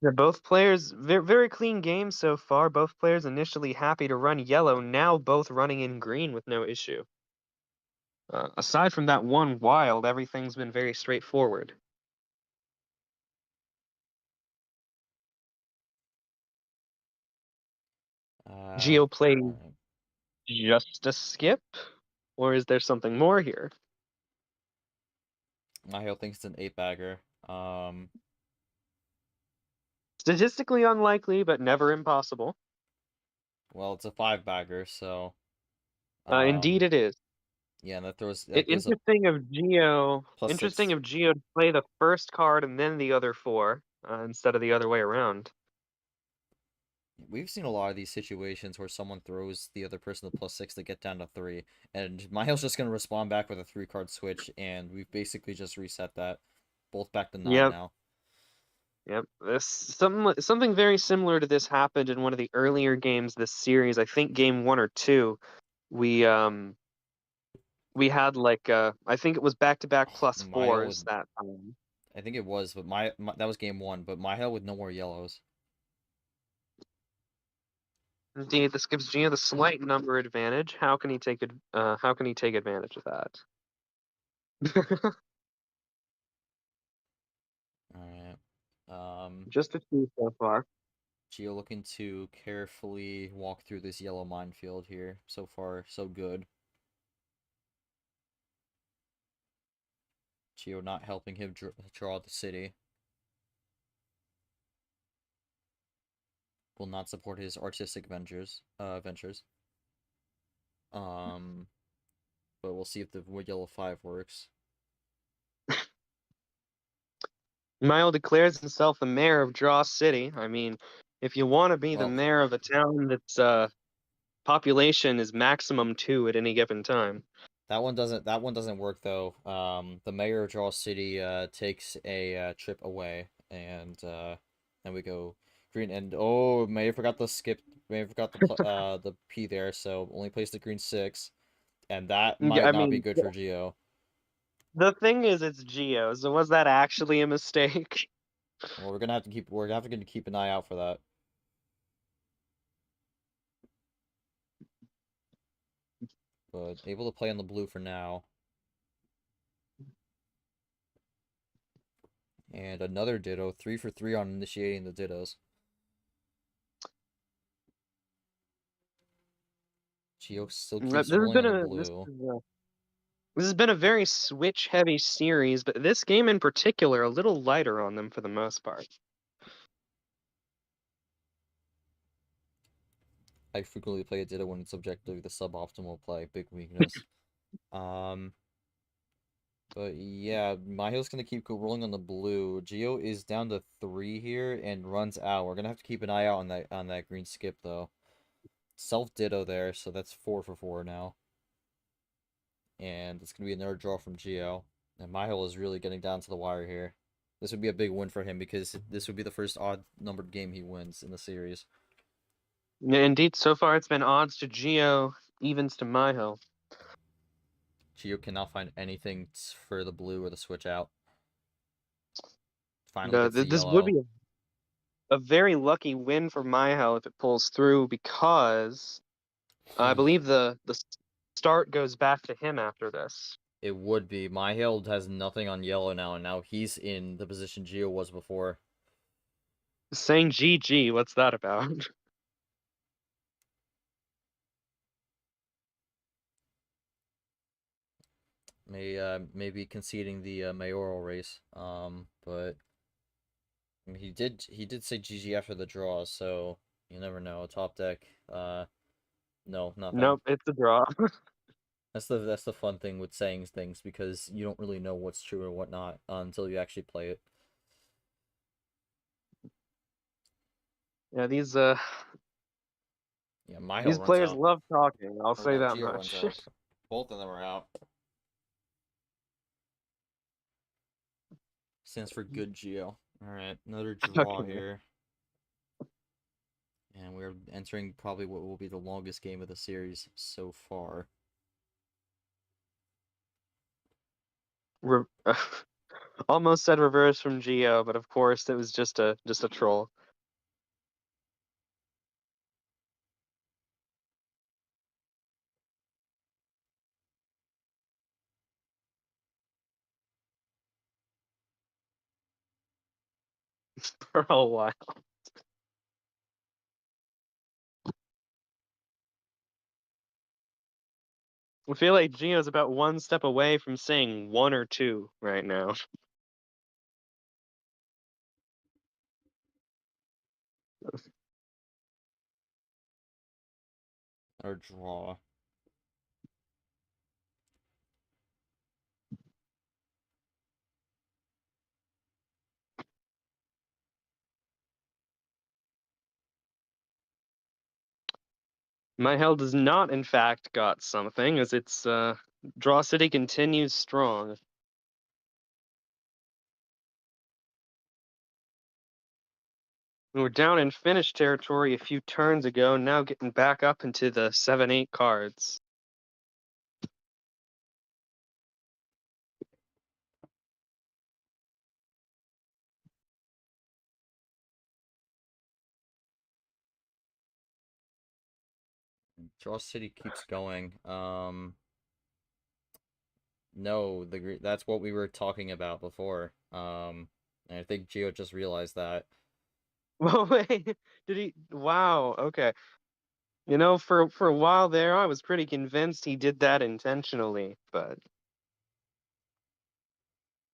Yeah, both players, very clean game so far. Both players initially happy to run yellow, now both running in green with no issue. Aside from that one wild, everything's been very straightforward. Geo played Alright. just a skip, or is there something more here? Mihael thinks it's an 8-bagger. Statistically unlikely, but never impossible. Well, it's a 5-bagger, so Indeed, it is. yeah, that gives a Interesting +6. of Geo to play the first card and then the other 4, instead of the other way around. We've seen a lot of these situations where someone throws the other person the +6 to get down to 3, and Mihael's just gonna respond back with a 3-card switch, and we've basically just reset that. Both back to 9 Yep. now. Yep. Something very similar to this happened in one of the earlier games this series. I think game 1 or 2. We had I think it was back-to-back Mihael +4s with, that time. I think it was, but that was game 1, but Mihael with no more yellows. Indeed, this gives Gio the slight number advantage. How can he take advantage of that? Alright. Just a few so far. Gio looking to carefully walk through this yellow minefield here. So far, so good. Gio not helping him draw the city. Will not support his artistic ventures. But we'll see if the yellow 5 works. Mihael declares himself the mayor of Draw City. I mean, if you want to be the Well, mayor of a town that's population is maximum 2 at any given time. that one doesn't work though. The mayor of Draw City takes a trip away, and then we go green. And oh, Mayor forgot the skip. Mayor forgot the P there, so only placed the green 6, and that Yeah, might I not be mean, good for Geo. the thing is, it's Geo, so was that actually a mistake? Well, we're having to keep an eye out for that. But able to play on the blue for now. And another ditto, 3 for 3 on initiating the dittos. Geo still This keeps has rolling been on the a blue. this has been a very switch heavy series, but this game in particular a little lighter on them for the most part. I frequently play a ditto when it's objectively the suboptimal play, big weakness. Um, but yeah, Mihail's gonna keep rolling on the blue. Geo is down to 3 here and runs out. We're gonna have to keep an eye out on that green skip though. Self ditto there, so that's 4 for 4 now. And it's gonna be another draw from Geo. And Mihail is really getting down to the wire here. This would be a big win for him because this would be the first odd numbered game he wins in the series. Yeah, indeed, so far it's been odds to Geo, evens to Mihail. Geo cannot find anything for the blue or the switch out. Finally gets the This would yellow. be a very lucky win for Mihail if it pulls through, because I believe the start goes back to him after this. It would be. Mihail has nothing on yellow now, and now he's in the position Geo was before. Saying GG, what's that about? Maybe conceding the mayoral race. But I mean, he did say GG after the draw, so you never know. Top deck. No, not them. Nope, it's a draw. That's the fun thing with saying things, because you don't really know what's true or what not until you actually play it. Yeah, these Mihail runs players out. love talking, I'll Or say no, that Geo runs much. out. Both of them are out. Stands for good Geo. Alright, another draw Okay. here. And we're entering probably what will be the longest game of the series so far. Almost said reverse from Geo, but of course it was just a troll. For a while. I feel like Geo's about one step away from saying 1 or 2 right now. Or draw. Mihail does not, in fact, got something, as its Draw City continues strong. We were down in Finnish territory a few turns ago, now getting back up into the 7-8 cards. Draw City keeps going. No, that's what we were talking about before. And I think Geo just realized that. Well, wait, did he? Wow, okay. You know, for a while there, I was pretty convinced he did that intentionally, but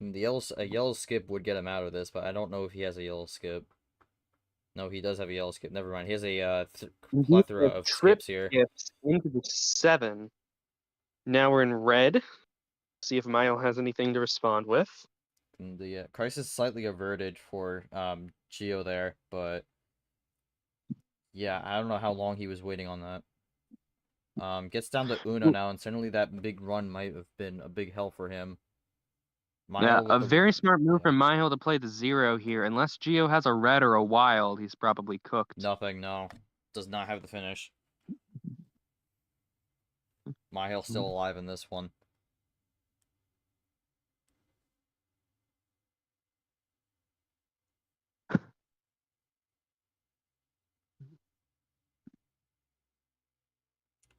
A yellow skip would get him out of this, but I don't know if he has a yellow skip. No, he does have a yellow skip. Never mind. He has a plethora of trip skips here. skips into the 7. Now we're in red. See if Mayo has anything to respond with. And the crisis slightly averted for Geo there, but yeah, I don't know how long he was waiting on that. Gets down to Uno now, and certainly that big run might have been a big help for him. Yeah, Mihael a with the very smart move yeah. from Mihael to play the 0 here. Unless Geo has a red or a wild, he's probably cooked. Nothing, no. Does not have the finish. Mihael's still alive in this one.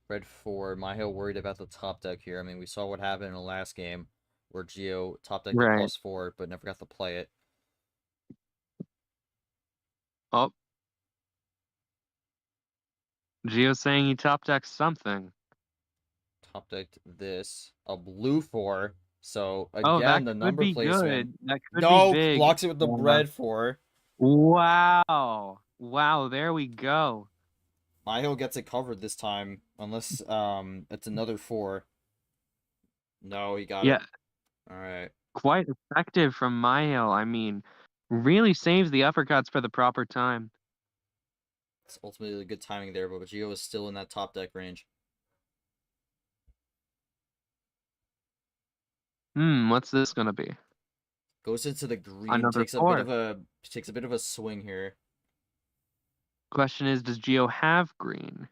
Red 4. Mihael worried about the top deck here. I mean, we saw what happened in the last game where Geo top decked the Right. +4, but never got to play it. Oh. Geo's saying he top decks something. Top decked this. A blue 4. So, Oh, that again, the could number be placement. good. That could be No! big. Blocks it with the red 4. Wow. Wow, there we go. Mihael gets it covered this time. Unless it's another 4. No, he got Yeah, it. Alright. quite effective from Mihael. I mean, really saves the uppercuts for the proper time. It's ultimately good timing there, but Geo is still in that top deck range. What's this gonna be? Goes into the green, Another takes a 4. bit of a swing here. Question is, does Geo have green?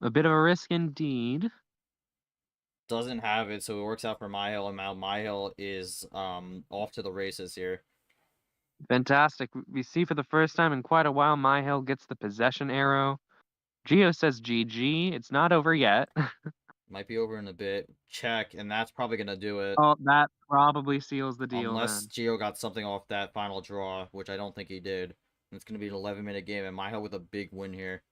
A bit of a risk indeed. Doesn't have it, so it works out for Mihael, and now Mihael is off to the races here. Fantastic. We see for the first time in quite a while, Mihael gets the possession arrow. Geo says GG. It's not over yet. Might be over in a bit. Check, and that's probably gonna do it. Oh, that probably seals the deal Unless then. Geo got something off that final draw, which I don't think he did. It's gonna be an 11-minute game, and Mihael with a big win here.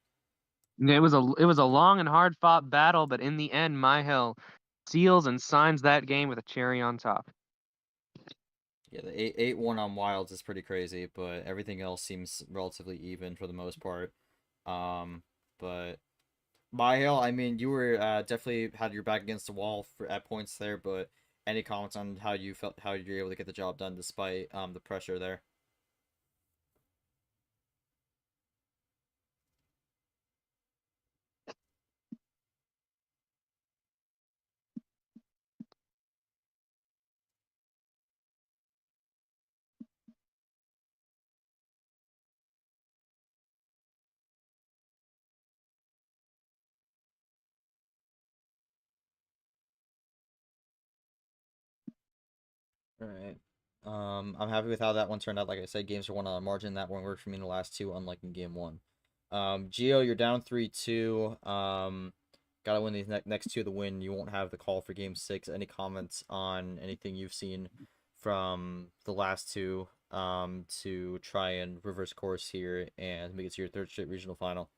It was a long and hard fought battle, but in the end, Mihael seals and signs that game with a cherry on top. Yeah, the 8-1 on Wilds is pretty crazy, but everything else seems relatively even for the most part. But Mihael, I mean, you were definitely had your back against the wall at points there, but any comments on how you felt, how you were able to get the job done despite the pressure there? All right. I'm happy with how that one turned out. Like I said, games are won on a margin. That one worked for me in the last two, unlike in game one. Geo, you're down 3-2. Gotta win these next two to win. You won't have the call for game 6. Any comments on anything you've seen from the last two to try and reverse course here and make it to your third straight regional final?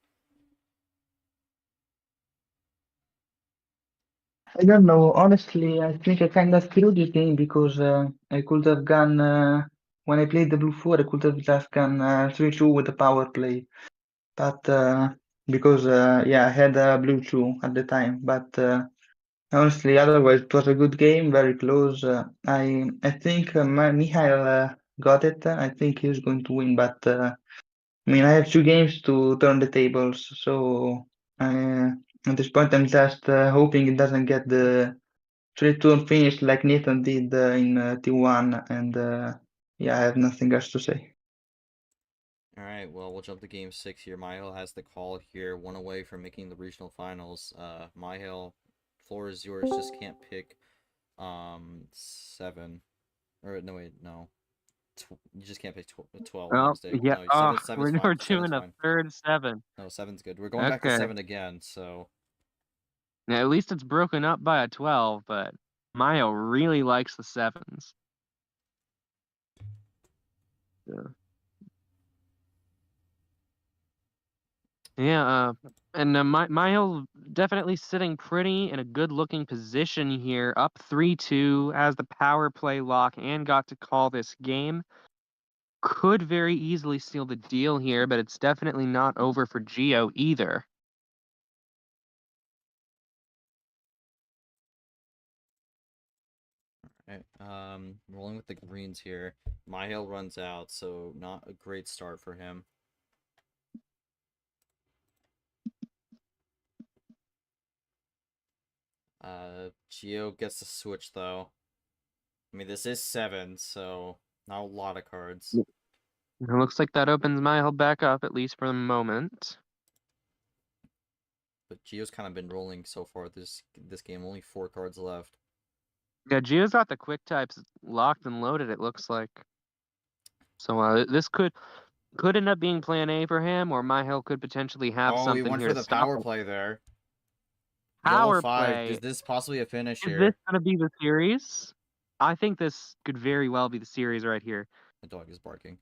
I don't know. Honestly, I think I kind of screwed this game because I could have gone, when I played the Blue 4, I could have just gone 3-2 with the power play. But because, yeah, I had a Blue 2 at the time. But honestly, otherwise, it was a good game, very close. I think Mihail got it. I think he's going to win. But I mean, I have 2 games to turn the tables. So at this point, I'm just hoping it doesn't get the 3-2 finish like Nathan did in T1, and yeah, I have nothing else to say. All right, well, we'll jump to game 6 here. Mihael has the call here, one away from making the regional finals. Mihael, floor is yours. Just can't pick 7. Or no, wait, no. You just can't pick 12. My Oh, mistake. yeah. No, Oh, 7's we're fine. 7's doing a fine. third 7. No, 7's good. We're going back to Okay. 7 again, so Now, at least it's broken up by a 12, but Mihael really likes the 7s. Yeah. Yeah, and Mihael definitely sitting pretty in a good-looking position here, up 3-2, has the power play lock and got to call this game. Could very easily seal the deal here, but it's definitely not over for Geo either. Right. Rolling with the greens here. Mihael runs out, so not a great start for him. Gio gets the switch though. I mean, this is 7, so not a lot of cards. It looks like that opens Mihael back up, at least for the moment. But Gio's kind of been rolling so far this game. Only 4 cards left. Yeah, Gio's got the quick types locked and loaded, it looks like. So this could end up being plan A for him, or Mihael could potentially have Oh, he something went here for to the stop power him. play there. Yellow Power 5. play. Is this possibly a finish Is here? this going to be the series? I think this could very well be the series right here. The dog is barking.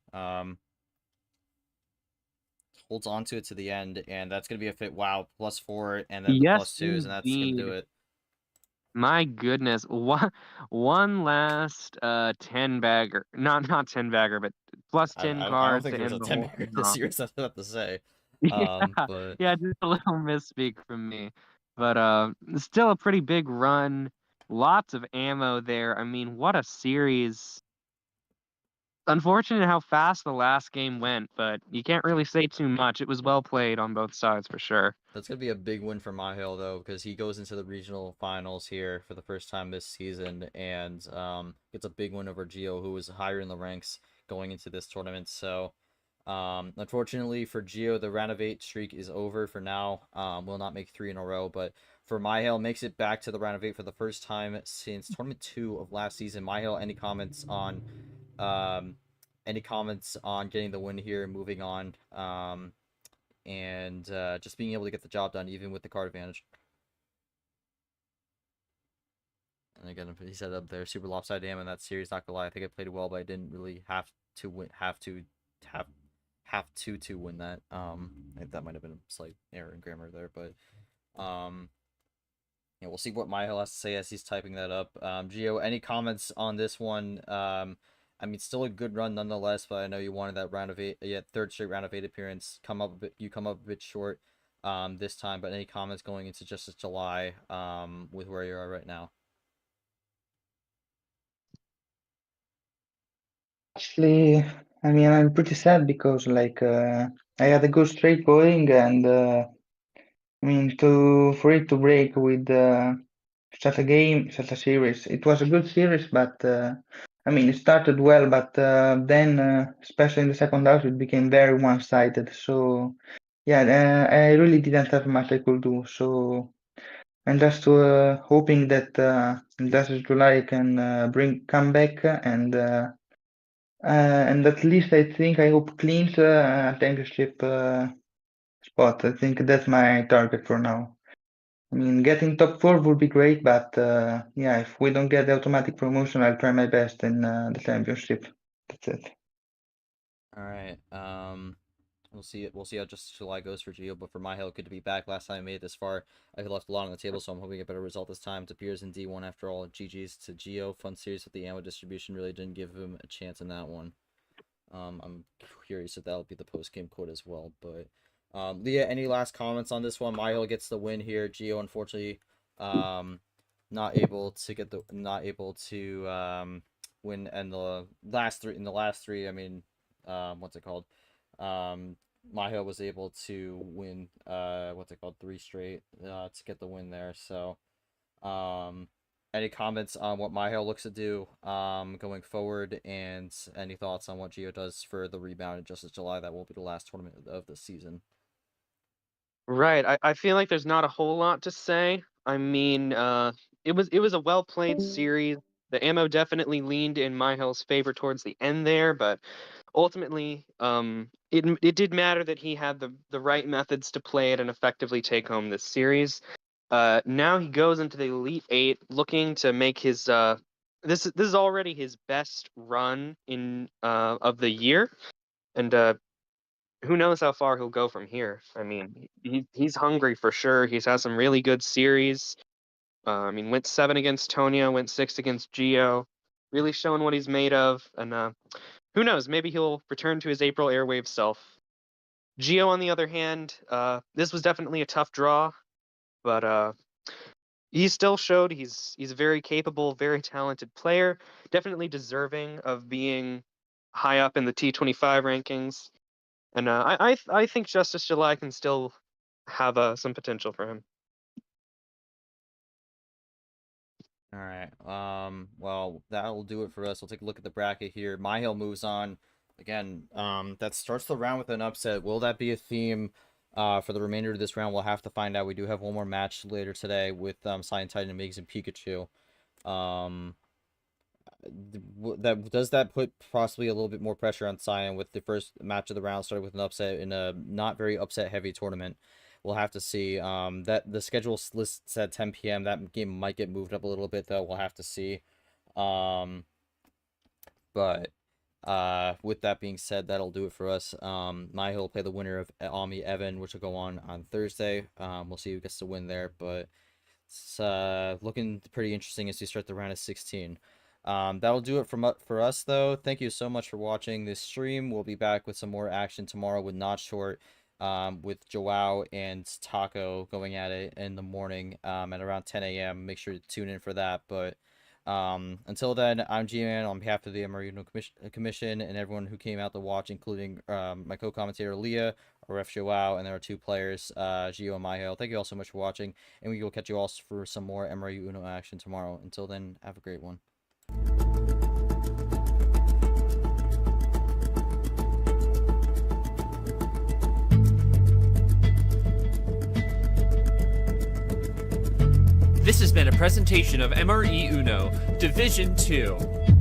Holds on to it to the end, and that's going to be a fit. Wow, +4, and then the Yes, +2s, and that's going to do indeed. it. My goodness. One last 10 bagger. Not 10 bagger, but plus 10 I don't cards think to there's a end the 10 whole bagger thing this off. series, that's what I have to say. Yeah, But yeah, just a little misspeak from me. But still a pretty big run. Lots of ammo there. I mean, what a series. Unfortunate how fast the last game went, but you can't really say too much. It was well played on both sides for sure. that's going to be a big win for Mihael, though, because he goes into the regional finals here for the first time this season, and gets a big win over Gio, who was higher in the ranks going into this tournament. So, unfortunately for Gio, the round of 8 streak is over for now. Will not make 3 in a row, but for Mihael, makes it back to the round of 8 for the first time since tournament 2 of last season. Mihael, any comments on getting the win here, moving on, and just being able to get the job done even with the card advantage? And again, he said up there, super lopsided am in that series. Not gonna lie, I think I played well, but I didn't really have to win win that. That might have been a slight error in grammar there, but yeah, we'll see what Mihael has to say as he's typing that up. Gio, any comments on this one? I mean, still a good run nonetheless, but I know you wanted that round of 8, yeah, 3rd straight round of 8 appearance. You come up a bit short this time, but any comments going into just July with where you are right now? Actually, I mean, I'm pretty sad because like I had a good streak going, and I mean, for it to break with such a game, such a series. It was a good series, but I mean, it started well, but then, especially in the second half, it became very one-sided. So yeah, I really didn't have much I could do. So I'm just hoping that in just July I can come back and at least I hope cleans championship spot. I think that's my target for now. I mean, getting top 4 would be great, but yeah, if we don't get the automatic promotion, I'll try my best in the championship. That's it. All right. We'll see. We'll see how just July goes for Gio, but for Mihael, good to be back. Last time I made it this far, I left a lot on the table, so I'm hoping a better result this time. It appears in D1 after all. GG's to Gio. Fun series with the ammo distribution. Really didn't give him a chance in that one. I'm curious if that'll be the post game quote as well. But Leah, any last comments on this one? Mihael gets the win here. Gio, unfortunately, not able to win in the last 3. I mean, what's it called? Mihael was able to win 3 straight to get the win there. So any comments on what Mihael looks to do going forward, and any thoughts on what Gio does for the rebound in Justice July? That will be the last tournament of the season. Right. I feel like there's not a whole lot to say. I mean, it was a well played series. The ammo definitely leaned in Mihael's favor towards the end there, but ultimately, it did matter that he had the right methods to play it and effectively take home this series. Now he goes into the Elite Eight, looking to make his this is already his best run in of the year, and who knows how far he'll go from here. I mean, he's hungry for sure. He's had some really good series. I mean, went 7 against Tonya, went 6 against Gio, really showing what he's made of, and who knows? Maybe he'll return to his April Airwave self. Gio, on the other hand, this was definitely a tough draw, but he still showed he's a very capable, very talented player, definitely deserving of being high up in the T25 rankings. And I think Justice July can still have some potential for him. All right. Well, that'll do it for us. We'll take a look at the bracket here. Mihael moves on. Again, that starts the round with an upset. Will that be a theme for the remainder of this round? We'll have to find out. We do have one more match later today with Cyan Titan and Migs and Pikachu. Does that put possibly a little bit more pressure on Cyan with the first match of the round started with an upset in a not very upset heavy tournament? We'll have to see. That the schedule lists at 10 p.m. That game might get moved up a little bit though. We'll have to see. But with that being said, that'll do it for us. Mihael will play the winner of Ami Evan, which will go on Thursday. We'll see who gets to win there, but it's looking pretty interesting as we start the round of 16. That'll do it for us though. Thank you so much for watching this stream. We'll be back with some more action tomorrow with Not Short, with Joao and Taco going at it in the morning at around 10 a.m. Make sure to tune in for that. But until then, I'm G-Man on behalf of the MRE UNO Commission and everyone who came out to watch, including my co-commentator Leah, our ref Joao, and there are two players, Gio and Mihael. Thank you all so much for watching, and we will catch you all for some more MRE UNO action tomorrow. Until then, have a great one. This has been a presentation of MRE UNO, Division 2.